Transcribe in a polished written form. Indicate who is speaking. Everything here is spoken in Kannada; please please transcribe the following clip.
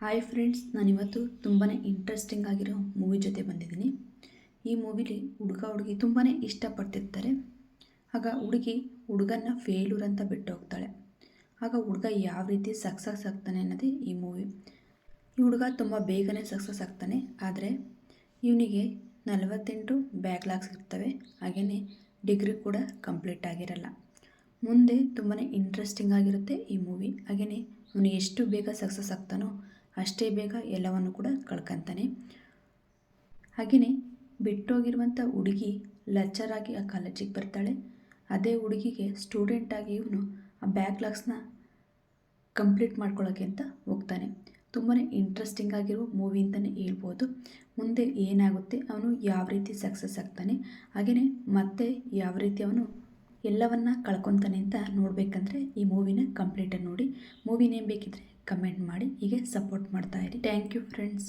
Speaker 1: ಹಾಯ್ ಫ್ರೆಂಡ್ಸ್, ನಾನಿವತ್ತು ತುಂಬಾ ಇಂಟ್ರೆಸ್ಟಿಂಗ್ ಆಗಿರೋ ಮೂವಿ ಜೊತೆ ಬಂದಿದ್ದೀನಿ. ಈ ಮೂವಿಲಿ ಹುಡುಗಿ ತುಂಬಾ ಇಷ್ಟಪಡ್ತಿರ್ತಾರೆ. ಆಗ ಹುಡುಗನ್ನ ಫೇಲ್ಯೂರ್ ಅಂತ ಬಿಟ್ಟು ಹೋಗ್ತಾಳೆ. ಆಗ ಹುಡುಗ ಯಾವ ರೀತಿ ಸಕ್ಸಸ್ ಆಗ್ತಾನೆ ಅನ್ನೋದೇ ಈ ಮೂವಿ. ಈ ಹುಡುಗ ತುಂಬ ಬೇಗನೆ ಸಕ್ಸಸ್ ಆಗ್ತಾನೆ. ಆದರೆ ಇವನಿಗೆ 48 ಬ್ಯಾಕ್ಲಾಗ್ಸ್ ಇರ್ತವೆ. ಹಾಗೆಯೇ ಡಿಗ್ರಿ ಕೂಡ ಕಂಪ್ಲೀಟ್ ಆಗಿರಲ್ಲ. ಮುಂದೆ ತುಂಬಾ ಇಂಟ್ರೆಸ್ಟಿಂಗ್ ಆಗಿರುತ್ತೆ ಈ ಮೂವಿ. ಹಾಗೆಯೇ ಅವನು ಎಷ್ಟು ಬೇಗ ಸಕ್ಸಸ್ ಆಗ್ತಾನೋ ಅಷ್ಟೇ ಬೇಗ ಎಲ್ಲವನ್ನು ಕೂಡ ಕಳ್ಕೊತಾನೆ. ಹಾಗೆಯೇ ಬಿಟ್ಟೋಗಿರುವಂಥ ಹುಡುಗಿ ಲೆಕ್ಚರಾಗಿ ಆ ಕಾಲೇಜಿಗೆ ಬರ್ತಾಳೆ. ಅದೇ ಹುಡುಗಿಗೆ ಸ್ಟೂಡೆಂಟಾಗಿ ಇವನು ಆ ಬ್ಯಾಕ್ಲಾಗ್ಸ್ನ ಕಂಪ್ಲೀಟ್ ಮಾಡ್ಕೊಳ್ಳೋಕ್ಕೆ ಅಂತ ಹೋಗ್ತಾನೆ. ತುಂಬಾ ಇಂಟ್ರೆಸ್ಟಿಂಗ್ ಆಗಿರೋ ಮೂವಿ ಅಂತಲೇ ಹೇಳ್ಬೋದು. ಮುಂದೆ ಏನಾಗುತ್ತೆ, ಅವನು ಯಾವ ರೀತಿ ಸಕ್ಸಸ್ ಆಗ್ತಾನೆ, ಹಾಗೆಯೇ ಮತ್ತೆ ಯಾವ ರೀತಿ ಅವನು ಎಲ್ಲವನ್ನ ಕಳ್ಕೊತಾನೆ ಅಂತ ನೋಡಬೇಕಂದ್ರೆ ಈ ಮೂವಿನ ಕಂಪ್ಲೀಟಾಗಿ ನೋಡಿ. ಮೂವಿ ನೇಮ್ ಬೇಕಿದ್ದರೆ ಕಮೆಂಟ್ ಮಾಡಿ, ಹೀಗೆ ಸಪೋರ್ಟ್ ಮಾಡ್ತಾಯಿರಿ. Thank you friends.